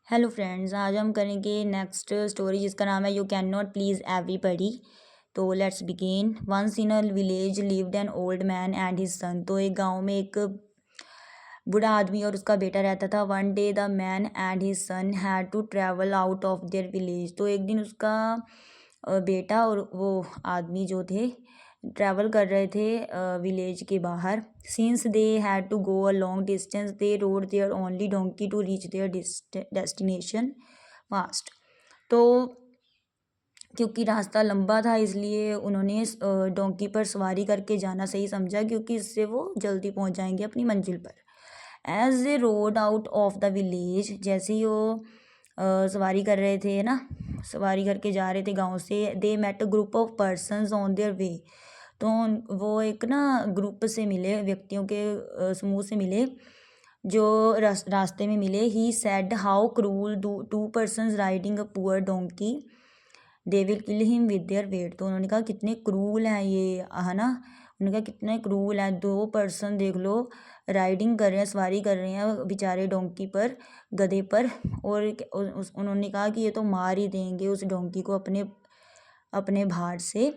Hello friends, आज हम करेंगे नेक्स्ट स्टोरी जिसका नाम है you can not please everybody. तो let's begin. Once in a village lived an old man and his son. तो एक गांव में एक बूढ़ा आदमी और उसका बेटा रहता था। One day the man and his son had to travel out of their village. तो एक दिन उसका बेटा और वो आदमी जो थे ट्रैवल कर रहे थे विलेज के बाहर। Since they had to go a long distance they rode their only donkey to reach their destination fast. तो क्योंकि रास्ता लंबा था इसलिए उन्होंने डोंकी पर सवारी करके जाना सही समझा, क्योंकि इससे वो जल्दी पहुंच जाएंगे अपनी मंजिल पर। As a rode out of the village, जैसे ही वो सवारी कर रहे थे ना, सवारी करके जा रहे थे गांव से, they met a group of persons on their way. तो वो एक ना ग्रुप से मिले, व्यक्तियों के समूह से मिले जो रास्ते में मिले। He said how cruel two persons riding a poor donkey, they will kill him with their weight. तो उन्होंने कहा कितने क्रूल हैं ये, है ना। उन्होंने कहा कितने क्रूल हैं, दो पर्सन देख लो राइडिंग कर रहे हैं, सवारी कर रहे हैं बेचारे डोंकी पर, गधे पर। और उन्होंने कहा कि ये तो मार ही देंगे उस डोंकी को अपने अपने भार से।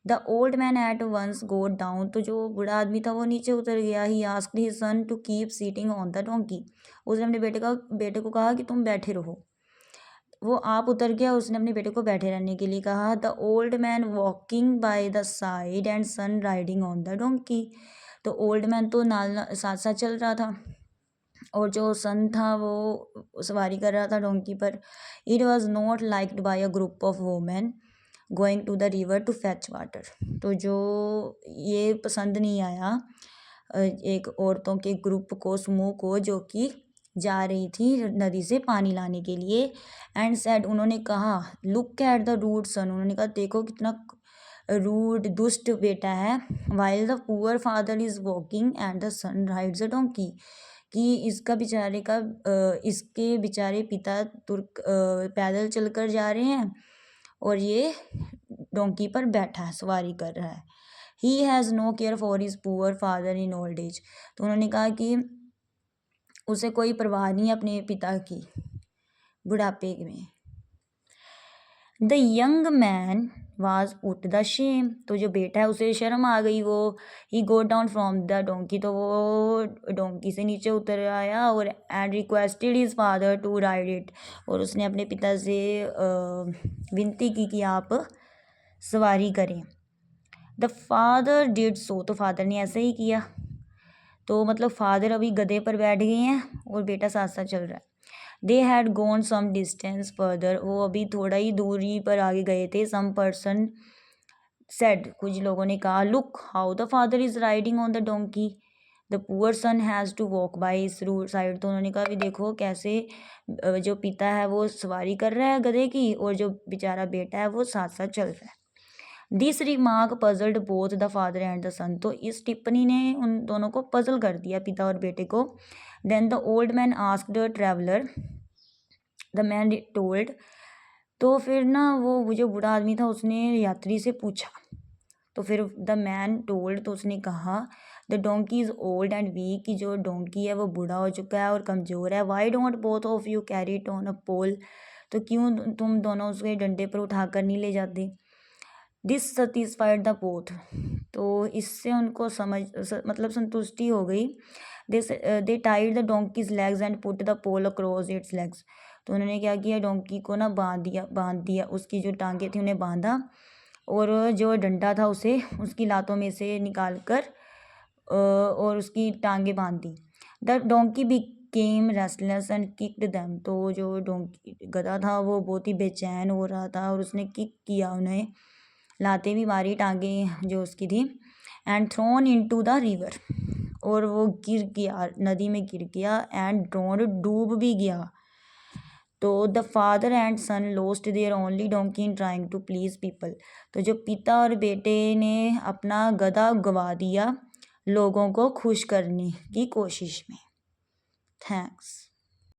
The old man at once go down. तो जो बूढ़ा आदमी था वो नीचे उतर गया। He asked his son to keep sitting on the donkey. उसने अपने बेटे को कहा कि तुम बैठे रहो। वो आप उतर गया, उसने अपने बेटे को बैठे रहने के लिए कहा। The old man walking by the side and son riding on the donkey. तो ओल्ड मैन तो साथ साथ चल रहा था और जो सन था वो सवारी कर रहा था डोंकी पर। It was not liked by a group of women going to the river to fetch water. तो जो ये पसंद नहीं आया एक औरतों के ग्रुप को, समूह को, जो कि जा रही थी नदी से पानी लाने के लिए। एंड सेड, उन्होंने कहा, look at the rude son. उन्होंने कहा देखो कितना रूड दुष्ट बेटा है। While the poor father is walking and the son rides a donkey. कि इसका बेचारे का इसके बेचारे पिता तुर्क पैदल चलकर जा रहे हैं और ये डोंकी पर बैठा है, सवारी कर रहा है। He has no care for his poor father in old age. तो उन्होंने कहा कि उसे कोई परवाह नहीं है अपने पिता की बुढ़ापे में। The young man was put the shame. तो जो बेटा है उसे शर्म आ गई। वो he go down from the donkey. तो वो डोंकी से नीचे उतर आया और and requested his father to ride it. और उसने अपने पिता से विनती की कि आप सवारी करें। The father did so. तो फादर ने ऐसे ही किया। तो मतलब फादर अभी गधे पर बैठ गए हैं और बेटा साथ साथ चल रहा है। They had gone some distance further. वो अभी थोड़ा ही दूरी पर आगे गए थे। सम पर्सन सेड, कुछ लोगों ने कहा, look how the father is riding on the donkey, the poor son has to walk by इस रूट साइड। तो उन्होंने कहा भी देखो कैसे जो पिता है वो सवारी कर रहा है गधे की और जो बेचारा बेटा है वो साथ साथ चल रहा है। This remark puzzled both the father and the son. तो इस टिप्पणी ने उन दोनों को पजल कर दिया, पिता और बेटे को। Then the old man asked traveller, the man told. तो फिर ना वो जो बूढ़ा आदमी था उसने यात्री से पूछा। तो फिर द मैन टोल्ड, तो उसने कहा, the donkey is old and weak, कि जो डोंकी है वो बूढ़ा हो चुका है और कमज़ोर है। Why don't both of you carry it on a pole. तो क्यों तुम दोनों उसके डंडे पर उठाकर नहीं ले जाते। This satisfied the both. तो इससे उनको मतलब संतुष्टि हो गई। They tied the donkey's legs and put the pole across its legs. तो उन्होंने क्या किया, डोंकी को ना बांध दिया, उसकी जो टांगे थी उन्हें बांधा और जो डंडा था उसे उसकी लातों में से निकाल कर और उसकी टांगे बांध दी। The donkey became restless and kicked them. तो जो डोंकी गधा था वो बहुत ही बेचैन हो रहा था और उसने किक किया, उन्हें लाते भी मारी, टांगे जो उसकी थी। And throne into the river, और वो गिर गया, नदी में गिर गया। एंड ड्रोन, डूब भी गया। तो the father and son lost their only donkey in trying to please people. तो जो पिता और बेटे ने अपना गधा गवा दिया लोगों को खुश करने की कोशिश में। थैंक्स।